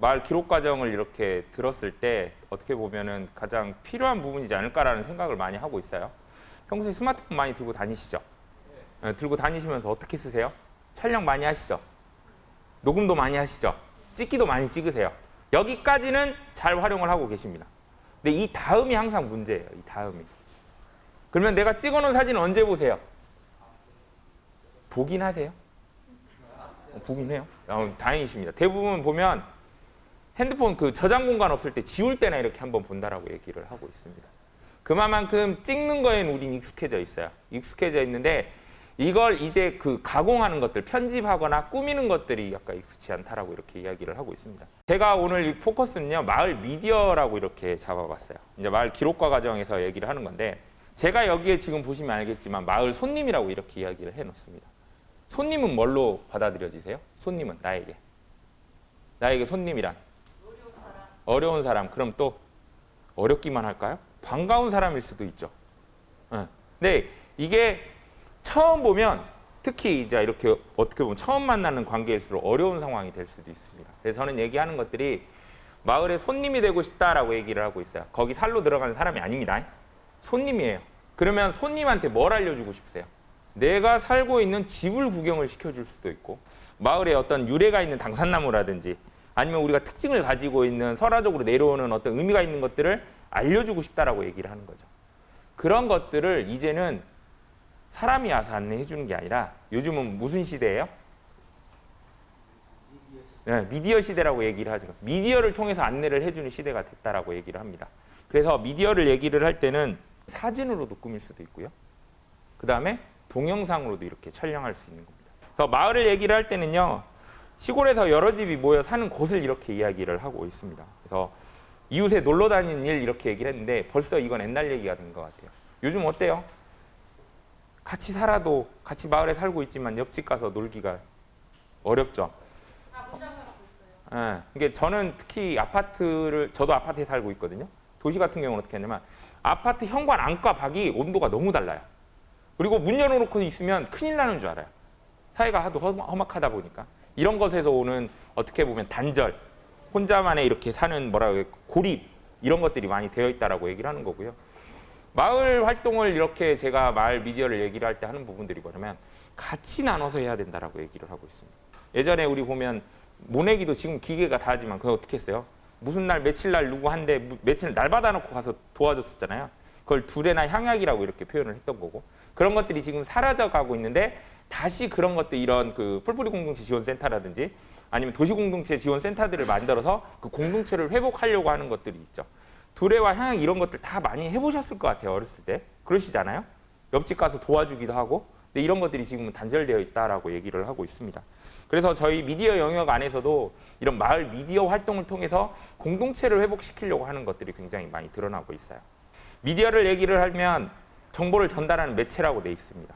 마을 기록 과정을 이렇게 들었을 때 어떻게 보면은 가장 필요한 부분이지 않을까라는 생각을 많이 하고 있어요. 평소에 스마트폰 많이 들고 다니시죠? 네, 들고 다니시면서 어떻게 쓰세요? 촬영 많이 하시죠? 녹음도 많이 하시죠? 찍기도 많이 찍으세요. 여기까지는 잘 활용을 하고 계십니다. 근데 이 다음이 항상 문제예요. 이 다음이. 그러면 내가 찍어놓은 사진을 언제 보세요? 보긴 하세요? 보긴 해요. 다행이십니다. 대부분 보면 핸드폰 그 저장 공간 없을 때 지울 때나 이렇게 한번 본다라고 얘기를 하고 있습니다. 그만큼 찍는 거에는 우린 익숙해져 있어요. 익숙해져 있는데 이걸 이제 그 가공하는 것들, 편집하거나 꾸미는 것들이 약간 익숙치 않다라고 이렇게 이야기를 하고 있습니다. 제가 오늘 이 포커스는요, 마을 미디어라고 이렇게 잡아봤어요. 이제 마을 기록과 과정에서 얘기를 하는 건데, 제가 여기에 지금 보시면 알겠지만 마을 손님이라고 이렇게 이야기를 해놓습니다. 손님은 뭘로 받아들여지세요? 손님은 나에게 손님이란 어려운 사람. 그럼 또 어렵기만 할까요? 반가운 사람일 수도 있죠. 근데 이게 처음 보면 특히 이제 이렇게 어떻게 보면 처음 만나는 관계일수록 어려운 상황이 될 수도 있습니다. 그래서 저는 얘기하는 것들이 마을의 손님이 되고 싶다라고 얘기를 하고 있어요. 거기 살로 들어가는 사람이 아닙니다. 손님이에요. 그러면 손님한테 뭘 알려주고 싶으세요? 내가 살고 있는 집을 구경을 시켜줄 수도 있고, 마을에 어떤 유래가 있는 당산나무라든지 아니면 우리가 특징을 가지고 있는 설화적으로 내려오는 어떤 의미가 있는 것들을 알려주고 싶다라고 얘기를 하는 거죠. 그런 것들을 이제는 사람이 와서 안내해 주는 게 아니라 요즘은 무슨 시대예요? 네, 미디어 시대라고 얘기를 하죠. 미디어를 통해서 안내를 해주는 시대가 됐다라고 얘기를 합니다. 그래서 미디어를 얘기를 할 때는 사진으로도 꾸밀 수도 있고요. 그 다음에 동영상으로도 이렇게 촬영할 수 있는 겁니다. 그래서 마을을 얘기를 할 때는요, 시골에서 여러 집이 모여 사는 곳을 이렇게 이야기를 하고 있습니다. 그래서 이웃에 놀러 다니는 일 이렇게 얘기를 했는데 벌써 이건 옛날 얘기가 된 것 같아요. 요즘 어때요? 같이 살아도 같이 마을에 살고 있지만 옆집 가서 놀기가 어렵죠. 혼자 살고 있어요. 예, 그러니까 저는 특히 저도 아파트에 살고 있거든요. 도시 같은 경우는 어떻게 하냐면 아파트 현관 안과 밖이 온도가 너무 달라요. 그리고 문 열어놓고 있으면 큰일 나는 줄 알아요. 사이가 하도 험악하다 보니까. 이런 것에서 오는 어떻게 보면 단절, 혼자만의 이렇게 사는 고립, 이런 것들이 많이 되어 있다라고 얘기를 하는 거고요. 마을 활동을 이렇게 제가 마을 미디어를 얘기를 할 때 하는 부분들이 뭐냐면 같이 나눠서 해야 된다라고 얘기를 하고 있습니다. 예전에 우리 보면 모내기도 지금 기계가 다 하지만 그거 어떻게 했어요? 무슨 날 며칠 날 누구 한데 며칠 날 받아놓고 가서 도와줬었잖아요. 그걸 두레나 향약이라고 이렇게 표현을 했던 거고, 그런 것들이 지금 사라져가고 있는데 다시 그런 것들, 이런 그 뿔뿔이 공동체 지원센터라든지 아니면 도시공동체 지원센터들을 만들어서 그 공동체를 회복하려고 하는 것들이 있죠. 두레와 향약 이런 것들 다 많이 해보셨을 것 같아요. 어렸을 때. 그러시잖아요. 옆집 가서 도와주기도 하고. 근데 이런 것들이 지금은 단절되어 있다라고 얘기를 하고 있습니다. 그래서 저희 미디어 영역 안에서도 이런 마을 미디어 활동을 통해서 공동체를 회복시키려고 하는 것들이 굉장히 많이 드러나고 있어요. 미디어를 얘기를 하면 정보를 전달하는 매체라고 돼 있습니다.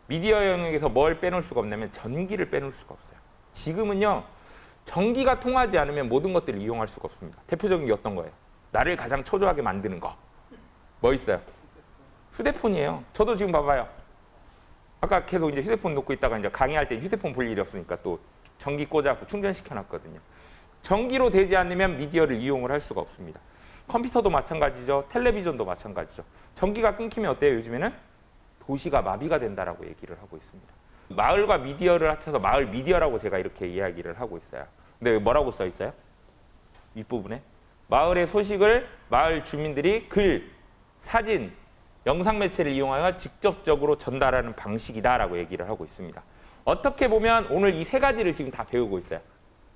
미디어 영역에서 뭘 빼놓을 수가 없냐면 전기를 빼놓을 수가 없어요. 지금은요, 전기가 통하지 않으면 모든 것들을 이용할 수가 없습니다. 대표적인 게 어떤 거예요? 나를 가장 초조하게 만드는 거. 뭐 있어요? 휴대폰이에요. 저도 지금 봐봐요. 아까 계속 이제 휴대폰 놓고 있다가 이제 강의할 때 휴대폰 볼 일이 없으니까 또 전기 꽂아갖고 충전시켜 놨거든요. 전기로 되지 않으면 미디어를 이용을 할 수가 없습니다. 컴퓨터도 마찬가지죠. 텔레비전도 마찬가지죠. 전기가 끊기면 어때요? 요즘에는 도시가 마비가 된다라고 얘기를 하고 있습니다. 마을과 미디어를 합쳐서 마을 미디어라고 제가 이렇게 이야기를 하고 있어요. 근데 뭐라고 써 있어요? 윗부분에 마을의 소식을 마을 주민들이 글, 사진, 영상 매체를 이용하여 직접적으로 전달하는 방식이다라고 얘기를 하고 있습니다. 어떻게 보면 오늘 이 세 가지를 지금 다 배우고 있어요.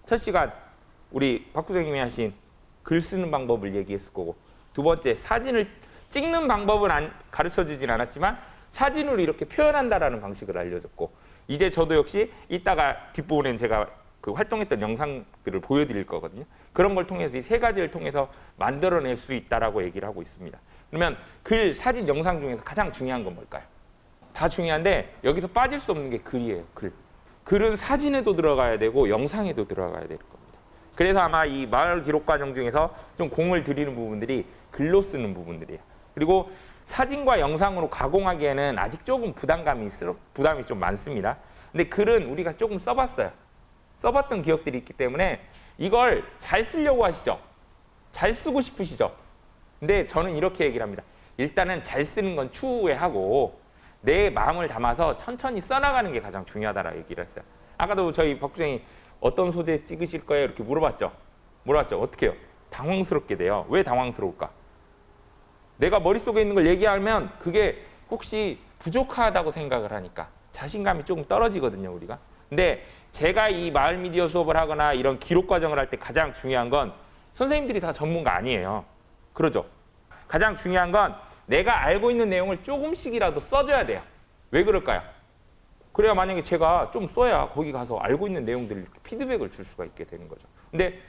첫 시간 우리 박 부장님이 하신 글 쓰는 방법을 얘기했을 거고, 두 번째 사진을 찍는 방법은 가르쳐주진 않았지만 사진으로 이렇게 표현한다라는 방식을 알려줬고, 이제 저도 역시 이따가 뒷부분엔 제가 그 활동했던 영상들을 보여드릴 거거든요. 그런 걸 통해서 이 세 가지를 통해서 만들어낼 수 있다라고 얘기를 하고 있습니다. 그러면 글, 사진, 영상 중에서 가장 중요한 건 뭘까요? 다 중요한데 여기서 빠질 수 없는 게 글이에요. 글. 글은 사진에도 들어가야 되고 영상에도 들어가야 될 겁니다. 그래서 아마 이 마을 기록 과정 중에서 좀 공을 들이는 부분들이 글로 쓰는 부분들이에요. 그리고 사진과 영상으로 가공하기에는 아직 조금 부담이 좀 많습니다. 근데 글은 우리가 조금 써봤어요. 써봤던 기억들이 있기 때문에 이걸 잘 쓰려고 하시죠. 잘 쓰고 싶으시죠. 근데 저는 이렇게 얘기를 합니다. 일단은 잘 쓰는 건 추후에 하고 내 마음을 담아서 천천히 써나가는 게 가장 중요하다라고 얘기를 했어요. 아까도 저희 박부장이 어떤 소재 찍으실 거예요? 이렇게 물어봤죠. 어떻게 해요? 당황스럽게 돼요. 왜 당황스러울까? 내가 머릿속에 있는 걸 얘기하면 그게 혹시 부족하다고 생각을 하니까 자신감이 조금 떨어지거든요, 우리가. 근데 제가 이 마을 미디어 수업을 하거나 이런 기록 과정을 할 때 가장 중요한 건 선생님들이 다 전문가 아니에요. 그러죠? 가장 중요한 건 내가 알고 있는 내용을 조금씩이라도 써줘야 돼요. 왜 그럴까요? 그래야 만약에 제가 좀 써야 거기 가서 알고 있는 내용들을 피드백을 줄 수가 있게 되는 거죠. 근데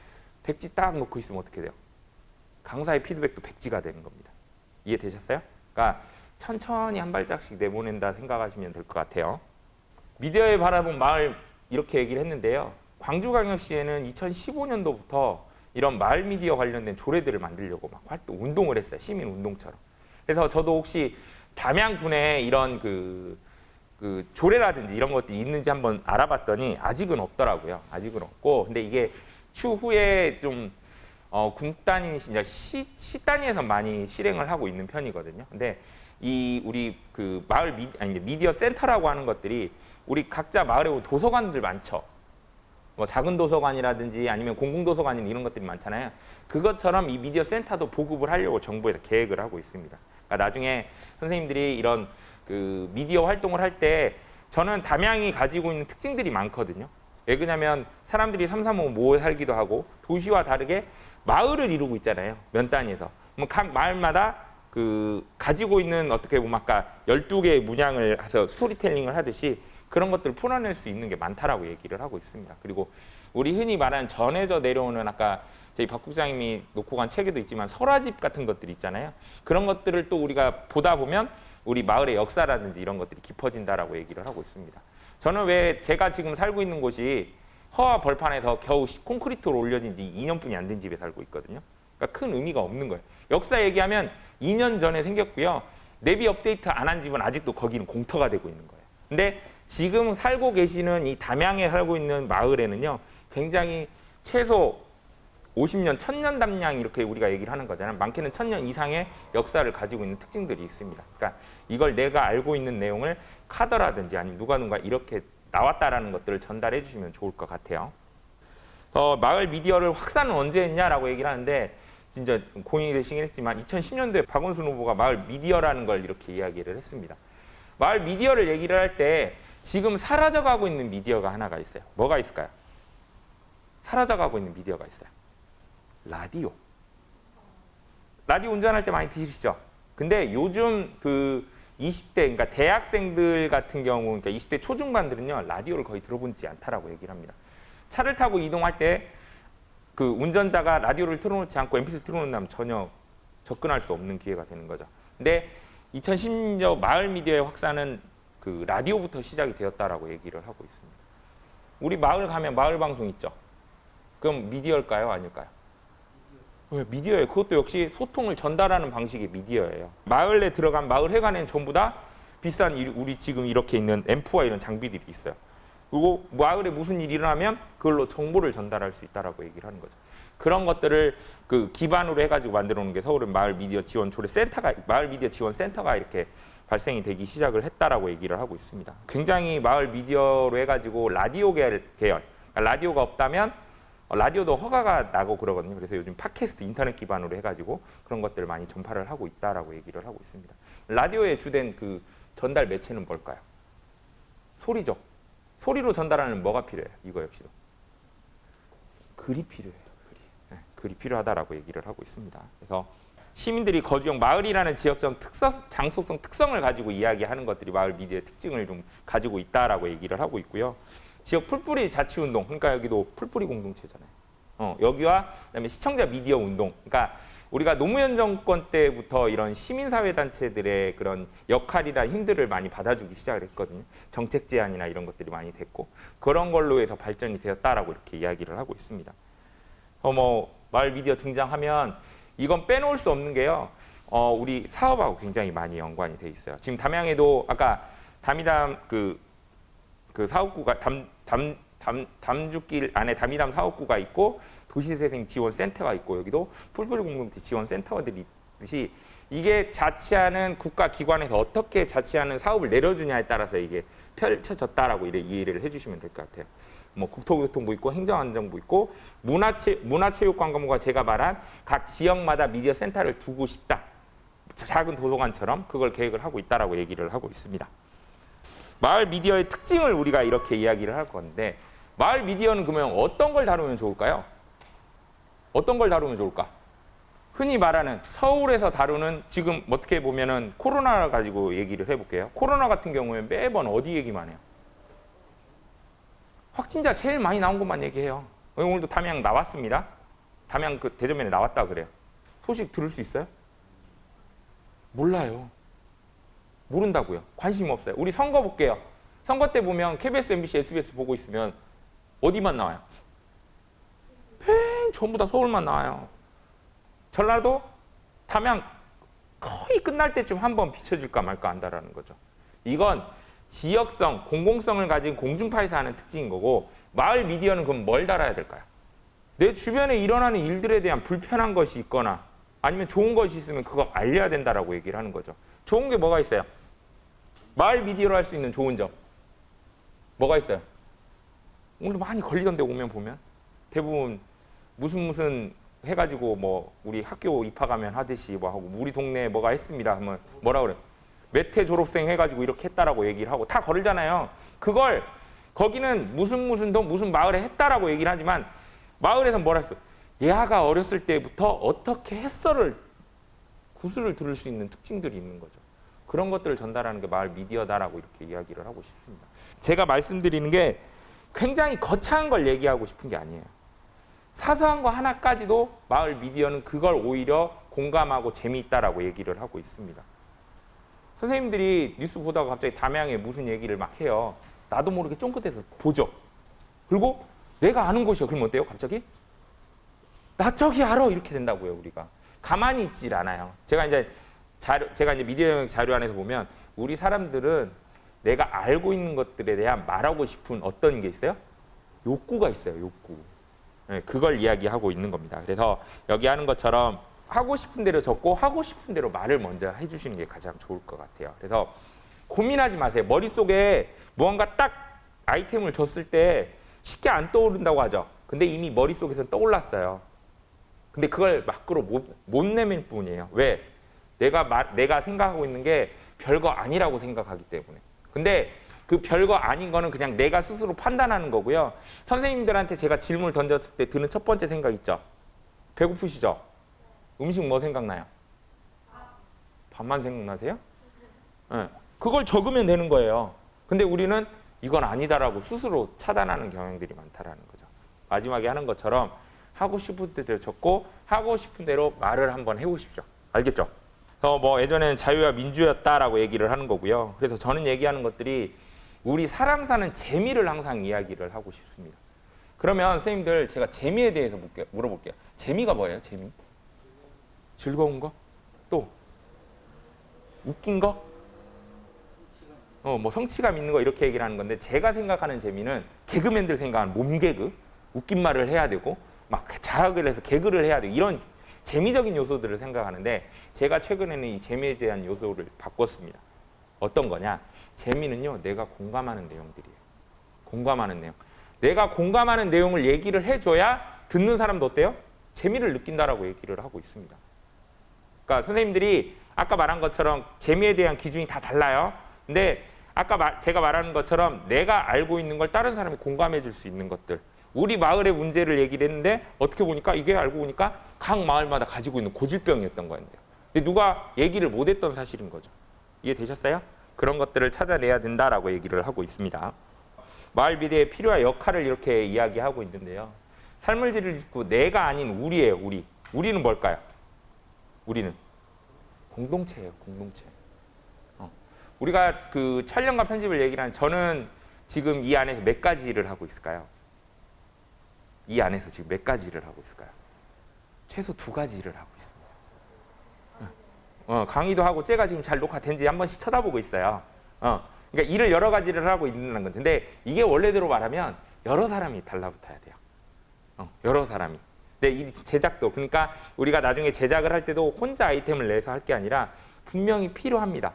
백지 딱 놓고 있으면 어떻게 돼요? 강사의 피드백도 백지가 되는 겁니다. 이해되셨어요? 그러니까 천천히 한 발짝씩 내보낸다 생각하시면 될 것 같아요. 미디어에 바라본 마을 이렇게 얘기를 했는데요. 광주광역시에는 2015년도부터 이런 마을 미디어 관련된 조례들을 만들려고 막 운동을 했어요. 시민 운동처럼. 그래서 저도 혹시 담양군에 이런 그 조례라든지 이런 것들이 있는지 한번 알아봤더니 아직은 없더라고요. 아직은 없고, 근데 이게 추후에 좀 군 단위, 시 단위에서 많이 실행을 하고 있는 편이거든요. 근데 이 우리 그 마을 미디어 센터라고 하는 것들이 우리 각자 마을에 보면 도서관들 많죠. 뭐 작은 도서관이라든지 아니면 공공도서관 이런 것들이 많잖아요. 그것처럼 이 미디어 센터도 보급을 하려고 정부에서 계획을 하고 있습니다. 그러니까 나중에 선생님들이 이런 그 미디어 활동을 할 때 저는 담양이 가지고 있는 특징들이 많거든요. 왜 그러냐면 사람들이 삼삼오오 모여 살기도 하고 도시와 다르게 마을을 이루고 있잖아요. 면 단위에서. 각 마을마다 그 가지고 있는 어떻게 보면 아까 12개의 문양을 해서 스토리텔링을 하듯이 그런 것들을 풀어낼 수 있는 게 많다라고 얘기를 하고 있습니다. 그리고 우리 흔히 말하는 전해져 내려오는 아까 저희 박 국장님이 놓고 간 책에도 있지만 설화집 같은 것들이 있잖아요. 그런 것들을 또 우리가 보다 보면 우리 마을의 역사라든지 이런 것들이 깊어진다라고 얘기를 하고 있습니다. 저는 왜 제가 지금 살고 있는 곳이 허와 벌판에서 겨우 콘크리트로 올려진 지 2년뿐이 안 된 집에 살고 있거든요. 그러니까 큰 의미가 없는 거예요. 역사 얘기하면 2년 전에 생겼고요. 내비 업데이트 안 한 집은 아직도 거기는 공터가 되고 있는 거예요. 근데 지금 살고 계시는 이 담양에 살고 있는 마을에는요. 굉장히 최소 50년, 1000년 담량 이렇게 우리가 얘기를 하는 거잖아요. 많게는 1000년 이상의 역사를 가지고 있는 특징들이 있습니다. 그러니까 이걸 내가 알고 있는 내용을 카더라든지 아니면 누가 이렇게 나왔다라는 것들을 전달해 주시면 좋을 것 같아요. 마을 미디어를 확산은 언제 했냐라고 얘기를 하는데 진짜 고민이 되시긴 했지만 2010년도에 박원순 후보가 마을 미디어라는 걸 이렇게 이야기를 했습니다. 마을 미디어를 얘기를 할 때 지금 사라져가고 있는 미디어가 하나가 있어요. 뭐가 있을까요? 사라져가고 있는 미디어가 있어요. 라디오. 라디오 운전할 때 많이 들으시죠? 근데 요즘 그 20대, 그러니까 대학생들 같은 경우, 그러니까 20대 초중반들은요, 라디오를 거의 들어보지 않다라고 얘기를 합니다. 차를 타고 이동할 때 그 운전자가 라디오를 틀어놓지 않고 MP3 틀어놓는다면 전혀 접근할 수 없는 기회가 되는 거죠. 근데 2010년 마을 미디어의 확산은 그 라디오부터 시작이 되었다라고 얘기를 하고 있습니다. 우리 마을 가면 마을 방송 있죠? 그럼 미디어일까요? 아닐까요? 왜 미디어예요? 그것도 역시 소통을 전달하는 방식의 미디어예요. 마을에 들어간 마을 회관에는 전부 다 비싼 우리 지금 이렇게 있는 앰프와 이런 장비들이 있어요. 그리고 마을에 무슨 일이 일어나면 그걸로 정보를 전달할 수 있다라고 얘기를 하는 거죠. 그런 것들을 그 기반으로 해가지고 만들어 놓은 게 서울의 마을 미디어 지원 조례 센터가, 마을 미디어 지원 센터가 이렇게 발생이 되기 시작을 했다라고 얘기를 하고 있습니다. 굉장히 마을 미디어로 해가지고 라디오 계열, 그러니까 라디오가 없다면 라디오도 허가가 나고 그러거든요. 그래서 요즘 팟캐스트 인터넷 기반으로 해가지고 그런 것들을 많이 전파를 하고 있다라고 얘기를 하고 있습니다. 라디오의 주된 그 전달 매체는 뭘까요? 소리죠. 소리로 전달하는 뭐가 필요해요? 이거 역시도. 글이 필요해요. 글이. 네, 글이 필요하다라고 얘기를 하고 있습니다. 그래서 시민들이 거주형 마을이라는 지역적 장소성 특성을 가지고 이야기하는 것들이 마을 미디어의 특징을 좀 가지고 있다라고 얘기를 하고 있고요. 지역 풀뿌리 자치운동, 그러니까 여기도 풀뿌리 공동체잖아요. 여기와 그다음에 시청자 미디어 운동, 그러니까 우리가 노무현 정권 때부터 이런 시민사회단체들의 그런 역할이나 힘들을 많이 받아주기 시작을 했거든요. 정책 제안이나 이런 것들이 많이 됐고 그런 걸로 해서 발전이 되었다라고 이렇게 이야기를 하고 있습니다. 마을 미디어 등장하면 이건 빼놓을 수 없는 게요. 우리 사업하고 굉장히 많이 연관이 돼 있어요. 지금 담양에도 아까 담이담 그 사업구가 담주길 안에 담이담 사업구가 있고 도시재생 지원센터가 있고 여기도 풀뿌리 공동체 지원센터들이 있듯이 이게 자치하는 국가기관에서 어떻게 자치하는 사업을 내려주냐에 따라서 이게 펼쳐졌다라고 이해를 해주시면 될 것 같아요. 뭐 국토교통부 있고 행정안전부 있고 문화체육관광부가 제가 말한 각 지역마다 미디어 센터를 두고 싶다. 작은 도서관처럼 그걸 계획을 하고 있다라고 얘기를 하고 있습니다. 마을 미디어의 특징을 우리가 이렇게 이야기를 할 건데 마을 미디어는 그러면 어떤 걸 다루면 좋을까요? 어떤 걸 다루면 좋을까? 흔히 말하는 서울에서 다루는 지금 어떻게 보면은 코로나 가지고 얘기를 해볼게요. 코로나 같은 경우에 매번 어디 얘기만 해요? 확진자 제일 많이 나온 것만 얘기해요. 오늘도 담양 나왔습니다. 담양 그 대전면에 나왔다 그래요. 소식 들을 수 있어요? 몰라요. 모른다고요. 관심 없어요. 우리 선거 볼게요. 선거 때 보면 KBS, MBC, SBS 보고 있으면 어디만 나와요? 팽 전부 다 서울만 나와요. 전라도, 담양 거의 끝날 때쯤 한번 비춰줄까 말까 한다라는 거죠. 이건 지역성, 공공성을 가진 공중파에서 하는 특징인 거고 마을 미디어는 그럼 뭘 달아야 될까요? 내 주변에 일어나는 일들에 대한 불편한 것이 있거나 아니면 좋은 것이 있으면 그거 알려야 된다라고 얘기를 하는 거죠. 좋은 게 뭐가 있어요? 마을 미디어로 할 수 있는 좋은 점 뭐가 있어요? 오늘 많이 걸리던데 오면 보면 대부분 무슨 해가지고 뭐 우리 학교 입학 가면 하듯이 뭐 하고 우리 동네에 뭐가 했습니다 하면 뭐라 그래? 몇 회 졸업생 해가지고 이렇게 했다라고 얘기를 하고 다 걸잖아요. 그걸 거기는 무슨 동 무슨 마을에 했다라고 얘기를 하지만 마을에서 뭐라 했어? 얘가 어렸을 때부터 어떻게 했어를 구슬을 들을 수 있는 특징들이 있는 거죠. 그런 것들을 전달하는 게 마을 미디어다라고 이렇게 이야기를 하고 싶습니다. 제가 말씀드리는 게 굉장히 거창한 걸 얘기하고 싶은 게 아니에요. 사소한 거 하나까지도 마을 미디어는 그걸 오히려 공감하고 재미있다라고 얘기를 하고 있습니다. 선생님들이 뉴스 보다가 갑자기 담양에 무슨 얘기를 막 해요. 나도 모르게 쫑긋해서 보죠. 그리고 내가 아는 곳이요. 그럼 어때요? 갑자기? 나 저기 알아. 이렇게 된다고요. 우리가. 가만히 있질 않아요. 제가 이제 미디어 영역 자료 안에서 보면 우리 사람들은 내가 알고 있는 것들에 대한 말하고 싶은 어떤 게 있어요? 욕구가 있어요. 욕구. 네, 그걸 이야기하고 있는 겁니다. 그래서 여기 하는 것처럼 하고 싶은 대로 적고 하고 싶은 대로 말을 먼저 해주시는 게 가장 좋을 것 같아요. 그래서 고민하지 마세요. 머릿속에 무언가 딱 아이템을 줬을 때 쉽게 안 떠오른다고 하죠. 근데 이미 머릿속에서는 떠올랐어요. 근데 그걸 밖으로 못 내밀 뿐이에요. 왜? 내가 생각하고 있는 게 별거 아니라고 생각하기 때문에. 근데 그 별거 아닌 거는 그냥 내가 스스로 판단하는 거고요. 선생님들한테 제가 질문을 던졌을 때 드는 첫 번째 생각 있죠? 배고프시죠? 음식 뭐 생각나요? 밥만 생각나세요? 네. 그걸 적으면 되는 거예요. 근데 우리는 이건 아니다라고 스스로 차단하는 경향들이 많다라는 거죠. 마지막에 하는 것처럼 하고 싶은 대로 적고 하고 싶은 대로 말을 한번 해보십시오. 알겠죠? 뭐 예전에는 자유와 민주였다라고 얘기를 하는 거고요. 그래서 저는 얘기하는 것들이 우리 사람 사는 재미를 항상 이야기를 하고 싶습니다. 그러면 선생님들 제가 재미에 대해서 물어볼게요. 재미가 뭐예요? 재미? 즐거운 거? 또 웃긴 거? 뭐 성취감 있는 거 이렇게 얘기를 하는 건데 제가 생각하는 재미는 개그맨들 생각하는 몸개그, 웃긴 말을 해야 되고 막 자학을 해서 개그를 해야 되고 이런 재미적인 요소들을 생각하는데 제가 최근에는 이 재미에 대한 요소를 바꿨습니다. 어떤 거냐? 재미는요. 내가 공감하는 내용들이에요. 공감하는 내용. 내가 공감하는 내용을 얘기를 해줘야 듣는 사람도 어때요? 재미를 느낀다라고 얘기를 하고 있습니다. 그러니까 선생님들이 아까 말한 것처럼 재미에 대한 기준이 다 달라요. 근데 아까 제가 말하는 것처럼 내가 알고 있는 걸 다른 사람이 공감해 줄 수 있는 것들. 우리 마을의 문제를 얘기를 했는데 어떻게 보니까 이게 알고 보니까 각 마을마다 가지고 있는 고질병이었던 거였는데요. 근데 누가 얘기를 못했던 사실인 거죠. 이해되셨어요? 그런 것들을 찾아내야 된다라고 얘기를 하고 있습니다. 마을 미디어의 필요와 역할을 이렇게 이야기하고 있는데요. 삶을 짓고 내가 아닌 우리예요. 우리. 우리는 뭘까요? 우리는 공동체예요. 공동체. 우리가 그 촬영과 편집을 얘기를 하는 저는 지금 이 안에서 몇 가지 일을 하고 있을까요? 이 안에서 지금 몇 가지 일을 하고 있을까요? 최소 2가지 일을 하고 있습니다. 강의도 하고 제가 지금 잘 녹화된지 한 번씩 쳐다보고 있어요. 그러니까 일을 여러 가지를 하고 있는 건데 근데 이게 원래대로 말하면 여러 사람이 달라붙어야 돼요. 여러 사람이. 근데 이 제작도 그러니까 우리가 나중에 제작을 할 때도 혼자 아이템을 내서 할 게 아니라 분명히 필요합니다.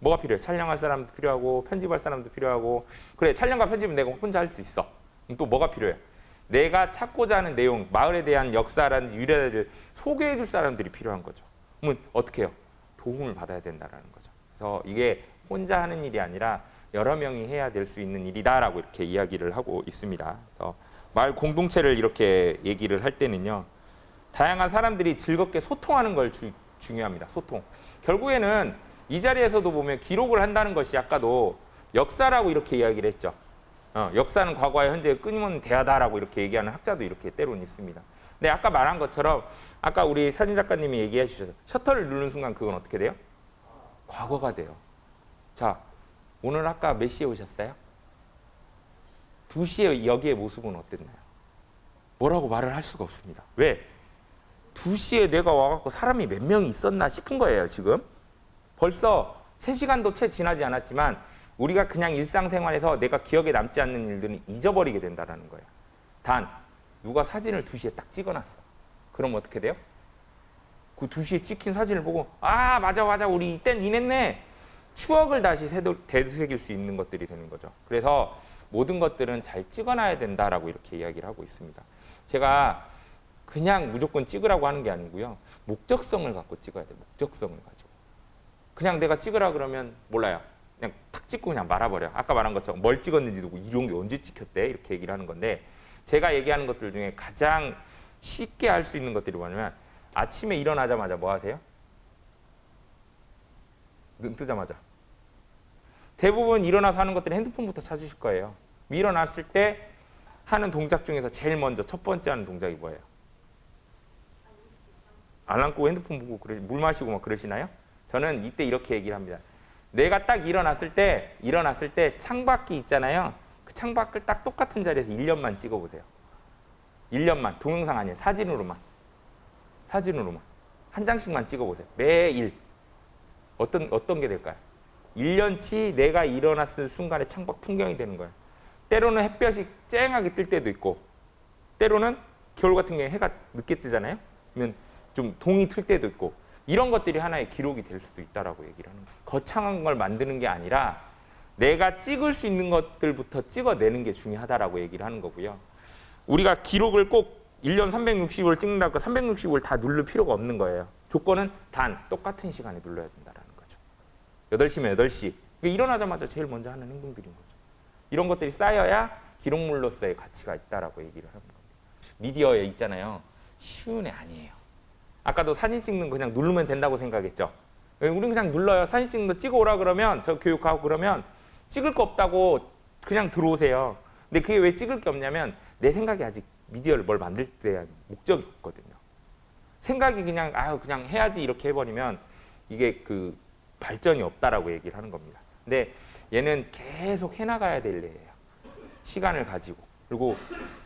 뭐가 필요해? 촬영할 사람도 필요하고 편집할 사람도 필요하고 그래 촬영과 편집은 내가 혼자 할 수 있어. 그럼 또 뭐가 필요해? 내가 찾고자 하는 내용, 마을에 대한 역사라는 유래를 소개해 줄 사람들이 필요한 거죠. 그러면 어떻게 해요? 도움을 받아야 된다는 거죠. 그래서 이게 혼자 하는 일이 아니라 여러 명이 해야 될 수 있는 일이다라고 이렇게 이야기를 하고 있습니다. 그래서 마을 공동체를 이렇게 얘기를 할 때는요. 다양한 사람들이 즐겁게 소통하는 걸 중요합니다. 소통. 결국에는 이 자리에서도 보면 기록을 한다는 것이 아까도 역사라고 이렇게 이야기를 했죠. 역사는 과거와 현재의 끊임없는 대화다라고 이렇게 얘기하는 학자도 이렇게 때로는 있습니다. 근데 아까 말한 것처럼 아까 우리 사진 작가님이 얘기해 주셔서 셔터를 누르는 순간 그건 어떻게 돼요? 과거가 돼요. 자, 오늘 아까 몇 시에 오셨어요? 2시에 여기의 모습은 어땠나요? 뭐라고 말을 할 수가 없습니다. 왜? 2시에 내가 와갖고 사람이 몇 명이 있었나 싶은 거예요, 지금. 벌써 3시간도 채 지나지 않았지만 우리가 그냥 일상생활에서 내가 기억에 남지 않는 일들은 잊어버리게 된다는 거예요. 단, 누가 사진을 2시에 딱 찍어놨어. 그럼 어떻게 돼요? 그 2시에 찍힌 사진을 보고 아, 맞아, 우리 이땐 이랬네. 추억을 다시 되새길 수 있는 것들이 되는 거죠. 그래서 모든 것들은 잘 찍어놔야 된다라고 이렇게 이야기를 하고 있습니다. 제가 그냥 무조건 찍으라고 하는 게 아니고요. 목적성을 갖고 찍어야 돼요. 목적성을 가지고. 그냥 내가 찍으라 그러면 몰라요. 그냥 탁 찍고 그냥 말아버려. 아까 말한 것처럼 뭘 찍었는지도 모르고 이런 게 언제 찍혔대 이렇게 얘기를 하는 건데 제가 얘기하는 것들 중에 가장 쉽게 할 수 있는 것들이 뭐냐면 아침에 일어나자마자 뭐 하세요? 눈 뜨자마자. 대부분 일어나서 하는 것들은 핸드폰부터 찾으실 거예요. 일어났을 때 하는 동작 중에서 제일 먼저 첫 번째 하는 동작이 뭐예요? 알람 끄고 핸드폰 보고 물 마시고 막 그러시나요? 저는 이때 이렇게 얘기를 합니다. 내가 딱 일어났을 때 창밖이 있잖아요. 그 창밖을 딱 똑같은 자리에서 1년만 찍어보세요. 1년만. 동영상 아니에요. 사진으로만. 한 장씩만 찍어보세요. 매일. 어떤 게 될까요? 1년치 내가 일어났을 순간에 창밖 풍경이 되는 거예요. 때로는 햇볕이 쨍하게 뜰 때도 있고 때로는 겨울 같은 경우에 해가 늦게 뜨잖아요. 그러면 좀 동이 틀 때도 있고 이런 것들이 하나의 기록이 될 수도 있다라고 얘기를 하는 거예요. 거창한 걸 만드는 게 아니라 내가 찍을 수 있는 것들부터 찍어내는 게 중요하다라고 얘기를 하는 거고요. 우리가 기록을 꼭 1년 360을 찍는다고 360을 다 누를 필요가 없는 거예요. 조건은 단 똑같은 시간에 눌러야 된다라는 거죠. 8시면 8시. 일어나자마자 제일 먼저 하는 행동들인 거죠. 이런 것들이 쌓여야 기록물로서의 가치가 있다라고 얘기를 하는 겁니다. 미디어에 있잖아요. 쉬운 애 아니에요. 아까도 사진 찍는 거 그냥 누르면 된다고 생각했죠. 우리는 그냥 눌러요. 사진 찍는 거 찍어오라 그러면 저 교육하고 그러면 찍을 거 없다고 그냥 들어오세요. 근데 그게 왜 찍을 게 없냐면 내 생각이 아직 미디어를 뭘 만들 때 대한 목적이 있거든요. 생각이 그냥 그냥 해야지 이렇게 해버리면 이게 그 발전이 없다라고 얘기를 하는 겁니다. 근데 얘는 계속 해나가야 될 일이에요. 시간을 가지고. 그리고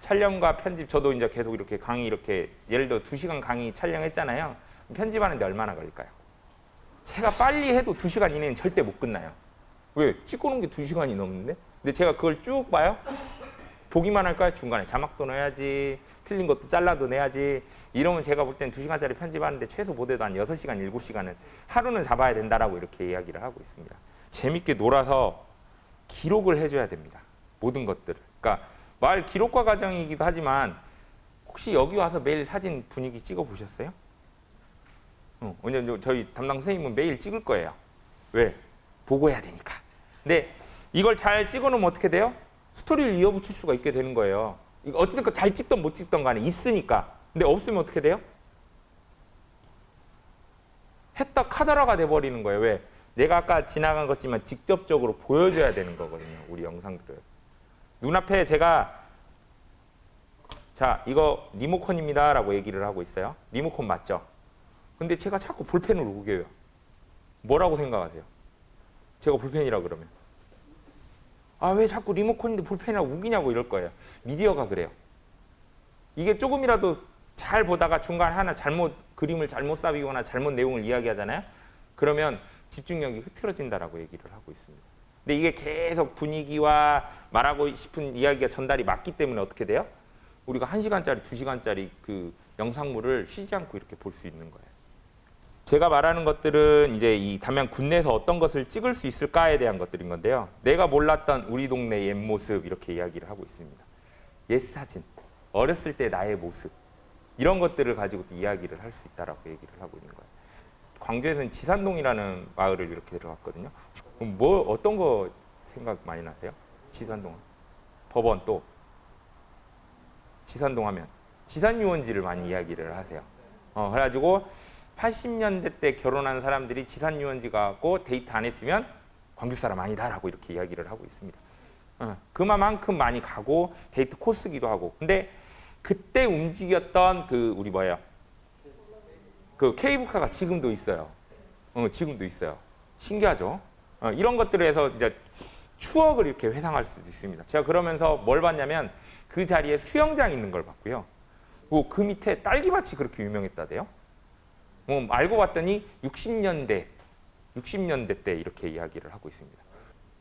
촬영과 편집 저도 이제 계속 이렇게 강의 이렇게 예를 들어 2시간 강의 촬영했잖아요. 편집하는데 얼마나 걸릴까요? 제가 빨리 해도 2시간 이내는 절대 못 끝나요. 왜? 찍고 놓은 게 2시간이 넘는데? 근데 제가 그걸 쭉 봐요. 보기만 할까요? 중간에 자막도 넣어야지. 틀린 것도 잘라도 내야지. 이러면 제가 볼 땐 2시간짜리 편집하는데 최소 못해도 한 6시간, 7시간은 하루는 잡아야 된다라고 이렇게 이야기를 하고 있습니다. 재밌게 놀아서 기록을 해줘야 됩니다. 모든 것들을. 그러니까 마을 기록과 과정이기도 하지만 혹시 여기 와서 매일 사진 분위기 찍어 보셨어요? 왜냐면 저희 담당 선생님은 매일 찍을 거예요. 왜? 보고 해야 되니까. 근데 이걸 잘 찍어 놓으면 어떻게 돼요? 스토리를 이어붙일 수가 있게 되는 거예요. 어쨌든 잘 찍던 못 찍던 간에 있으니까. 근데 없으면 어떻게 돼요? 했다 카더라가 돼버리는 거예요. 왜? 내가 아까 지나간 것지만 직접적으로 보여줘야 되는 거거든요. 우리 영상들을. 눈앞에 제가 자 이거 리모컨입니다 라고 얘기를 하고 있어요. 리모컨 맞죠? 근데 제가 자꾸 볼펜으로 우겨요. 뭐라고 생각하세요? 제가 볼펜이라 그러면 왜 자꾸 리모컨인데 볼펜이라고 우기냐고 이럴 거예요. 미디어가 그래요. 이게 조금이라도 잘 보다가 중간에 하나 그림을 잘못 삽입거나 잘못 내용을 이야기하잖아요. 그러면 집중력이 흐트러진다라고 얘기를 하고 있습니다. 근데 이게 계속 분위기와 말하고 싶은 이야기가 전달이 맞기 때문에 어떻게 돼요? 우리가 1시간짜리, 2시간짜리 그 영상물을 쉬지 않고 이렇게 볼 수 있는 거예요. 제가 말하는 것들은 이제 이 담양 군내에서 어떤 것을 찍을 수 있을까에 대한 것들인 건데요. 내가 몰랐던 우리 동네 옛 모습 이렇게 이야기를 하고 있습니다. 옛 사진, 어렸을 때 나의 모습 이런 것들을 가지고 이야기를 할 수 있다라고 얘기를 하고 있는 거예요. 광주에서는 지산동이라는 마을을 이렇게 들어갔거든요. 뭐 어떤 거 생각 많이 나세요? 지산동, 법원 또 지산동 하면 지산유원지를 많이 이야기를 하세요. 그래가지고 80년대 때 결혼한 사람들이 지산유원지 가고 데이트 안 했으면 광주 사람 아니다라고 이렇게 이야기를 하고 있습니다. 그만큼 많이 가고 데이트 코스기도 하고. 근데 그때 움직였던 그 우리 뭐예요? 그 케이블카가 지금도 있어요. 지금도 있어요. 신기하죠? 이런 것들을 해서 이제 추억을 이렇게 회상할 수도 있습니다. 제가 그러면서 뭘 봤냐면 그 자리에 수영장이 있는 걸 봤고요. 그 밑에 딸기밭이 그렇게 유명했다대요. 알고 봤더니 60년대 때 이렇게 이야기를 하고 있습니다.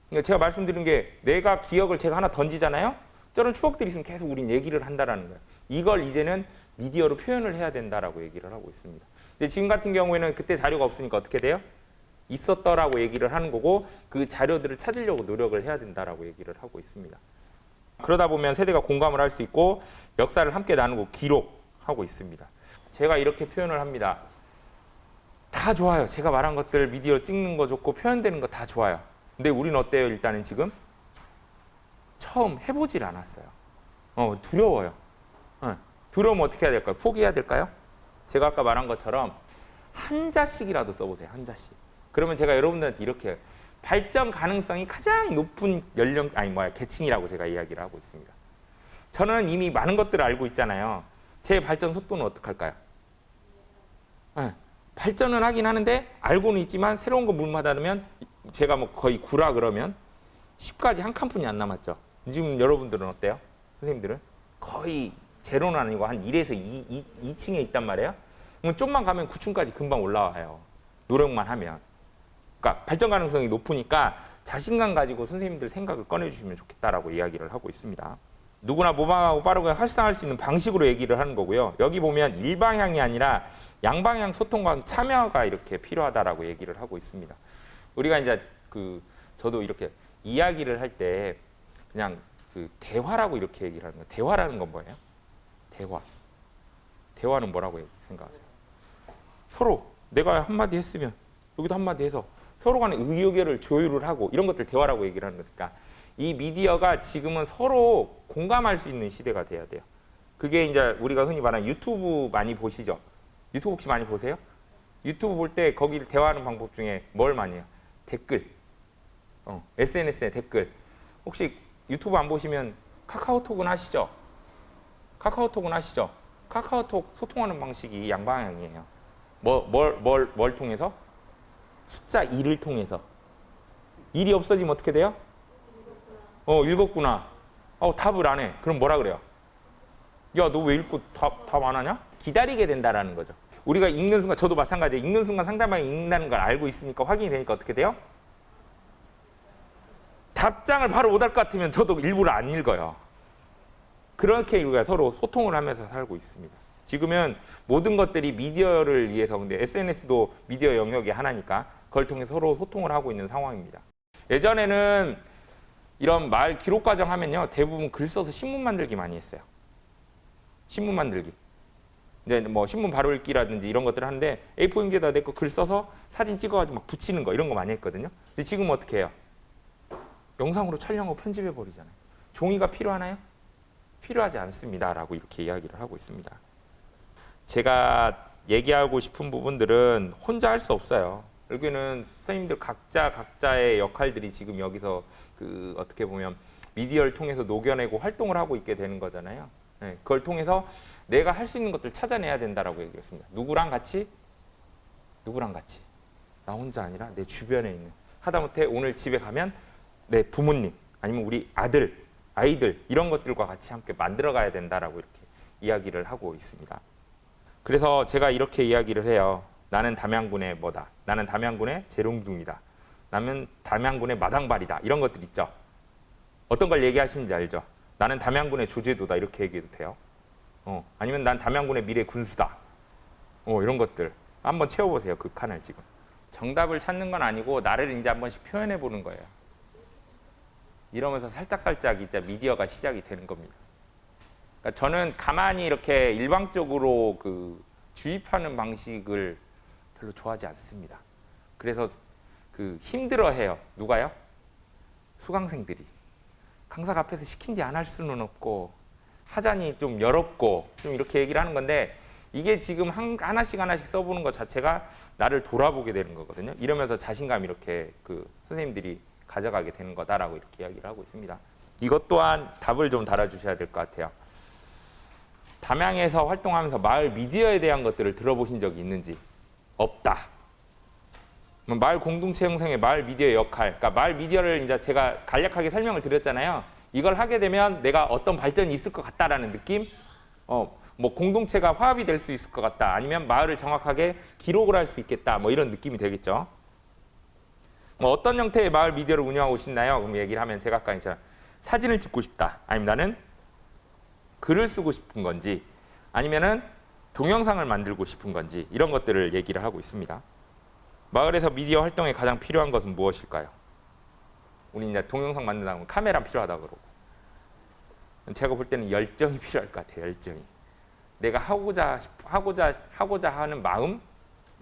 그러니까 제가 말씀드린 게 내가 기억을 제가 하나 던지잖아요. 저런 추억들이 있으면 계속 우린 얘기를 한다라는 거예요. 이걸 이제는 미디어로 표현을 해야 된다라고 얘기를 하고 있습니다. 근데 지금 같은 경우에는 그때 자료가 없으니까 어떻게 돼요? 있었더라고 얘기를 하는 거고 그 자료들을 찾으려고 노력을 해야 된다라고 얘기를 하고 있습니다. 그러다 보면 세대가 공감을 할 수 있고 역사를 함께 나누고 기록하고 있습니다. 제가 이렇게 표현을 합니다. 다 좋아요. 제가 말한 것들 미디어 찍는 거 좋고 표현되는 거 다 좋아요. 근데 우리는 어때요? 일단은 지금 처음 해보질 않았어요. 두려워요. 두려우면 어떻게 해야 될까요? 포기해야 될까요? 제가 아까 말한 것처럼 한 자씩이라도 써보세요. 한 자씩. 그러면 제가 여러분들한테 이렇게 발전 가능성이 가장 높은 계층이라고 제가 이야기를 하고 있습니다. 저는 이미 많은 것들을 알고 있잖아요. 제 발전 속도는 어떡할까요? 발전은 하긴 하는데 알고는 있지만 새로운 거 물마다면 제가 뭐 거의 9라 그러면 10까지 한 칸뿐이 안 남았죠. 지금 여러분들은 어때요? 선생님들은? 거의 제로는 아니고 한 1에서 2층에 있단 말이에요. 그럼 좀만 가면 9층까지 금방 올라와요. 노력만 하면. 그러니까 발전 가능성이 높으니까 자신감 가지고 선생님들 생각을 꺼내주시면 좋겠다라고 이야기를 하고 있습니다. 누구나 모방하고 빠르게 활성화할 수 있는 방식으로 얘기를 하는 거고요. 여기 보면 일방향이 아니라 양방향 소통과 참여가 이렇게 필요하다라고 얘기를 하고 있습니다. 우리가 이제 저도 이렇게 이야기를 할 때 그냥 대화라고 이렇게 얘기를 하는 거예요. 대화라는 건 뭐예요? 대화. 대화는 뭐라고 생각하세요? 서로 내가 한마디 했으면 여기도 한마디 해서 서로 간의 의견을 조율을 하고 이런 것들 대화라고 얘기를 하는 거니까 이 미디어가 지금은 서로 공감할 수 있는 시대가 돼야 돼요. 그게 이제 우리가 흔히 말하는 유튜브 많이 보시죠? 유튜브 혹시 많이 보세요? 유튜브 볼 때 거기 대화하는 방법 중에 뭘 많이 해요? 댓글. SNS에 댓글. 혹시 유튜브 안 보시면 카카오톡은 하시죠? 카카오톡은 하시죠? 카카오톡 소통하는 방식이 양방향이에요. 뭘 통해서? 숫자 2를 통해서. 1이 없어지면 어떻게 돼요? 읽었구나. 답을 안 해. 그럼 뭐라 그래요? 야, 너 왜 읽고 답 안 하냐? 기다리게 된다라는 거죠. 우리가 읽는 순간, 저도 마찬가지예요. 읽는 순간 상대방이 읽는다는 걸 알고 있으니까 확인이 되니까 어떻게 돼요? 답장을 바로 못 할 것 같으면 저도 일부러 안 읽어요. 그렇게 우리가 서로 소통을 하면서 살고 있습니다. 지금은 모든 것들이 미디어를 위해서, 근데 SNS도 미디어 영역의 하나니까 그걸 통해 서로 소통을 하고 있는 상황입니다. 예전에는 이런 말 기록 과정 하면요, 대부분 글 써서 신문 만들기 많이 했어요. 신문 만들기. 이제 뭐 신문 바로 읽기라든지 이런 것들을 하는데 A4용지에다 내 거 글 써서 사진 찍어가지고 막 붙이는 거 이런 거 많이 했거든요. 근데 지금은 어떻게 해요? 영상으로 촬영하고 편집해 버리잖아요. 종이가 필요하나요? 필요하지 않습니다라고 이렇게 이야기를 하고 있습니다. 제가 얘기하고 싶은 부분들은 혼자 할 수 없어요. 여기는 선생님들 각자의 역할들이 지금 여기서 어떻게 보면 미디어를 통해서 녹여내고 활동을 하고 있게 되는 거잖아요. 네, 그걸 통해서 내가 할 수 있는 것들 찾아내야 된다라고 얘기했습니다. 누구랑 같이? 누구랑 같이? 나 혼자 아니라 내 주변에 있는. 하다못해 오늘 집에 가면 내 부모님 아니면 우리 아이들 이런 것들과 같이 함께 만들어가야 된다라고 이렇게 이야기를 하고 있습니다. 그래서 제가 이렇게 이야기를 해요. 나는 담양군의 뭐다. 나는 담양군의 재롱둥이다. 나는 담양군의 마당발이다. 이런 것들 있죠. 어떤 걸 얘기하시는지 알죠? 나는 담양군의 조제도다. 이렇게 얘기해도 돼요. 아니면 난 담양군의 미래 군수다. 이런 것들 한번 채워보세요. 그 칸을 지금. 정답을 찾는 건 아니고 나를 이제 한 번씩 표현해 보는 거예요. 이러면서 살짝살짝 이제 미디어가 시작이 되는 겁니다. 그러니까 저는 가만히 이렇게 일방적으로 그 주입하는 방식을 별로 좋아하지 않습니다. 그래서 그 힘들어해요. 누가요? 수강생들이. 강사가 앞에서 시킨 뒤 안 할 수는 없고 하자니 좀 여롭고 좀 이렇게 얘기를 하는 건데 이게 지금 하나씩 써보는 것 자체가 나를 돌아보게 되는 거거든요. 이러면서 자신감 이렇게 그 선생님들이 가져가게 되는 거다라고 이렇게 이야기를 하고 있습니다. 이것 또한 답을 좀 달아주셔야 될 것 같아요. 담양에서 활동하면서 마을 미디어에 대한 것들을 들어보신 적이 있는지? 없다. 마을 공동체 형성의 마을 미디어의 역할, 그러니까 마을 미디어를 이제 제가 간략하게 설명을 드렸잖아요. 이걸 하게 되면 내가 어떤 발전이 있을 것 같다라는 느낌? 뭐 공동체가 화합이 될 수 있을 것 같다. 아니면 마을을 정확하게 기록을 할 수 있겠다. 뭐 이런 느낌이 되겠죠. 뭐 어떤 형태의 마을 미디어를 운영하고 싶나요? 그럼 얘기를 하면 제가 아까 했잖아요. 사진을 찍고 싶다. 아니면 나는 글을 쓰고 싶은 건지 아니면은 동영상을 만들고 싶은 건지 이런 것들을 얘기를 하고 있습니다. 마을에서 미디어 활동에 가장 필요한 것은 무엇일까요? 우리 이제 동영상 만든다 하면 카메라 필요하다 그러고 제가 볼 때는 열정이 필요할 것 같아요. 열정이. 내가 하고자 하는 마음?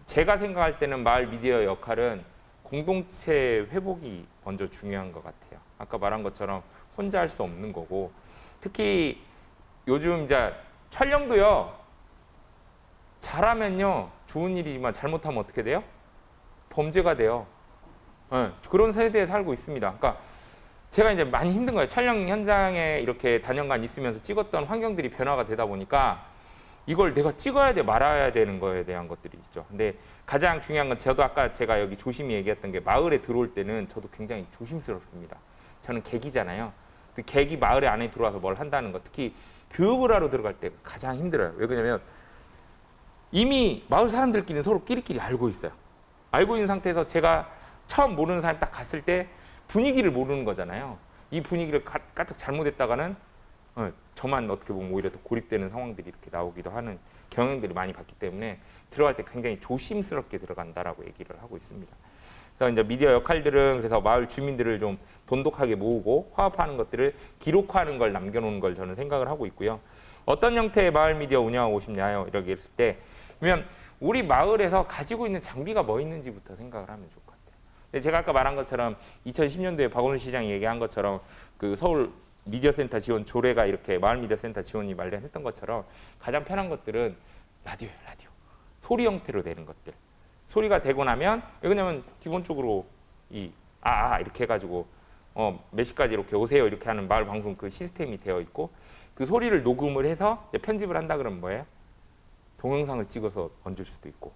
제가 생각할 때는 마을 미디어의 역할은 공동체 회복이 먼저 중요한 것 같아요. 아까 말한 것처럼 혼자 할 수 없는 거고 특히 요즘 이제 촬영도요. 잘하면요. 좋은 일이지만 잘못하면 어떻게 돼요? 범죄가 돼요. 그런 세대에 살고 있습니다. 그러니까 제가 이제 많이 힘든 거예요. 촬영 현장에 이렇게 단연간 있으면서 찍었던 환경들이 변화가 되다 보니까 이걸 내가 찍어야 돼 말아야 되는 거에 대한 것들이 있죠. 근데 가장 중요한 건 저도 아까 제가 여기 조심히 얘기했던 게 마을에 들어올 때는 저도 굉장히 조심스럽습니다. 저는 객이잖아요. 객이 마을에 안에 들어와서 뭘 한다는 거 특히 교육을 하러 들어갈 때 가장 힘들어요. 왜 그러냐면 이미 마을 사람들끼리는 서로 끼리끼리 알고 있어요. 알고 있는 상태에서 제가 처음 모르는 사람이 딱 갔을 때 분위기를 모르는 거잖아요. 이 분위기를 까짝 잘못했다가는 저만 어떻게 보면 오히려 더 고립되는 상황들이 이렇게 나오기도 하는 경향들이 많이 봤기 때문에 들어갈 때 굉장히 조심스럽게 들어간다라고 얘기를 하고 있습니다. 그래서 이제 미디어 역할들은 그래서 마을 주민들을 좀 돈독하게 모으고 화합하는 것들을 기록하는 걸 남겨놓는 걸 저는 생각을 하고 있고요. 어떤 형태의 마을 미디어 운영하고 싶냐요? 이렇게 했을 때 그러면 우리 마을에서 가지고 있는 장비가 뭐 있는지부터 생각을 하면 좋을 것 같아요. 근데 제가 아까 말한 것처럼 2010년도에 박원순 시장이 얘기한 것처럼 그 서울 미디어센터 지원 조례가 이렇게 마을 미디어센터 지원이 마련했던 것처럼 가장 편한 것들은 라디오예요. 라디오. 소리 형태로 되는 것들. 소리가 되고 나면 왜냐면 기본적으로 이렇게 해가지고 몇 시까지 이렇게 오세요 이렇게 하는 마을 방송 그 시스템이 되어 있고 그 소리를 녹음을 해서 편집을 한다 그러면 뭐예요? 동영상을 찍어서 얹을 수도 있고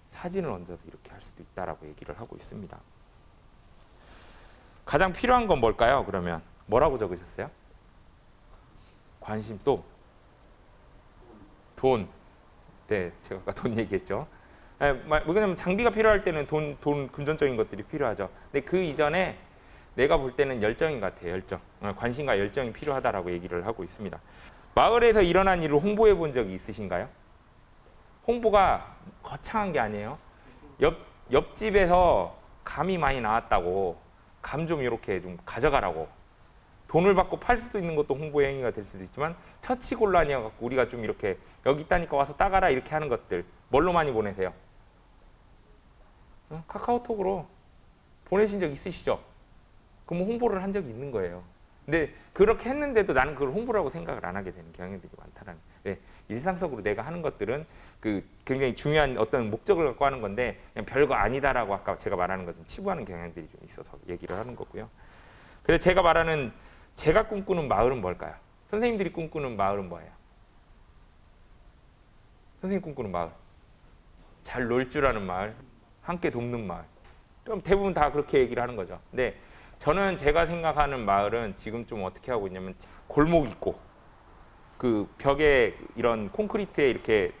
사진을 얹어서 이렇게 할 수도 있다라고 얘기를 하고 있습니다. 가장 필요한 건 뭘까요? 그러면 뭐라고 적으셨어요? 관심 또 돈. 네, 제가 아까 돈 얘기했죠. 왜냐면 장비가 필요할 때는 돈 금전적인 것들이 필요하죠. 근데 그 이전에 내가 볼 때는 열정인 것 같아요. 열정. 관심과 열정이 필요하다라고 얘기를 하고 있습니다. 마을에서 일어난 일을 홍보해 본 적이 있으신가요? 홍보가 거창한 게 아니에요. 옆집에서 감이 많이 나왔다고 감 좀 이렇게 좀 가져가라고 돈을 받고 팔 수도 있는 것도 홍보의 행위가 될 수도 있지만 처치곤란이어갖고 우리가 좀 이렇게 여기 있다니까 와서 따가라 이렇게 하는 것들 뭘로 많이 보내세요? 카카오톡으로 보내신 적 있으시죠? 그럼 홍보를 한 적이 있는 거예요. 근데 그렇게 했는데도 나는 그걸 홍보라고 생각을 안 하게 되는 경향들이 많다라는. 네, 일상적으로 내가 하는 것들은 그 굉장히 중요한 어떤 목적을 갖고 하는 건데 그냥 별거 아니다라고 아까 제가 말하는 것은 치부하는 경향들이 좀 있어서 얘기를 하는 거고요. 그래서 제가 말하는 제가 꿈꾸는 마을은 뭘까요? 선생님들이 꿈꾸는 마을은 뭐예요? 선생님 꿈꾸는 마을. 잘 놀 줄 아는 마을, 함께 돕는 마을. 좀 대부분 다 그렇게 얘기를 하는 거죠. 근데 저는 제가 생각하는 마을은 지금 좀 어떻게 하고 있냐면 골목 있고 그 벽에 이런 콘크리트에 이렇게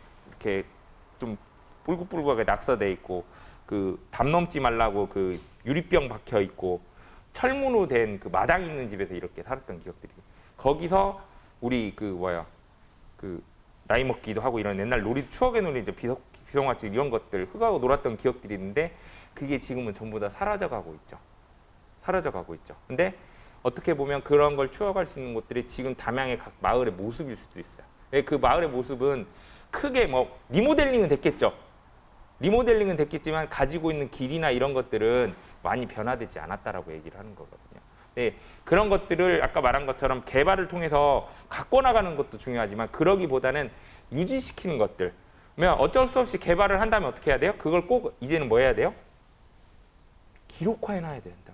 좀 뿔긋뿔긋하게 낙서돼 있고 그 담 넘지 말라고 그 유리병 박혀 있고 철문으로 된 그 마당 있는 집에서 이렇게 살았던 기억들이. 거기서 우리 그 뭐야 그 나이 먹기도 하고 이런 옛날 놀이 추억의 놀이 이제 비성화집 이런 것들 흙하고 놀았던 기억들이 있는데 그게 지금은 전부 다 사라져가고 있죠. 사라져가고 있죠. 근데 어떻게 보면 그런 걸 추억할 수 있는 곳들이 지금 담양의 각 마을의 모습일 수도 있어요. 그 마을의 모습은 크게 뭐 리모델링은 됐겠죠. 리모델링은 됐겠지만 가지고 있는 길이나 이런 것들은 많이 변화되지 않았다라고 얘기를 하는 거거든요. 네, 그런 것들을 아까 말한 것처럼 개발을 통해서 갖고 나가는 것도 중요하지만 그러기보다는 유지시키는 것들. 그러면 어쩔 수 없이 개발을 한다면 어떻게 해야 돼요? 그걸 꼭 이제는 뭐 해야 돼요? 기록화해놔야 된다.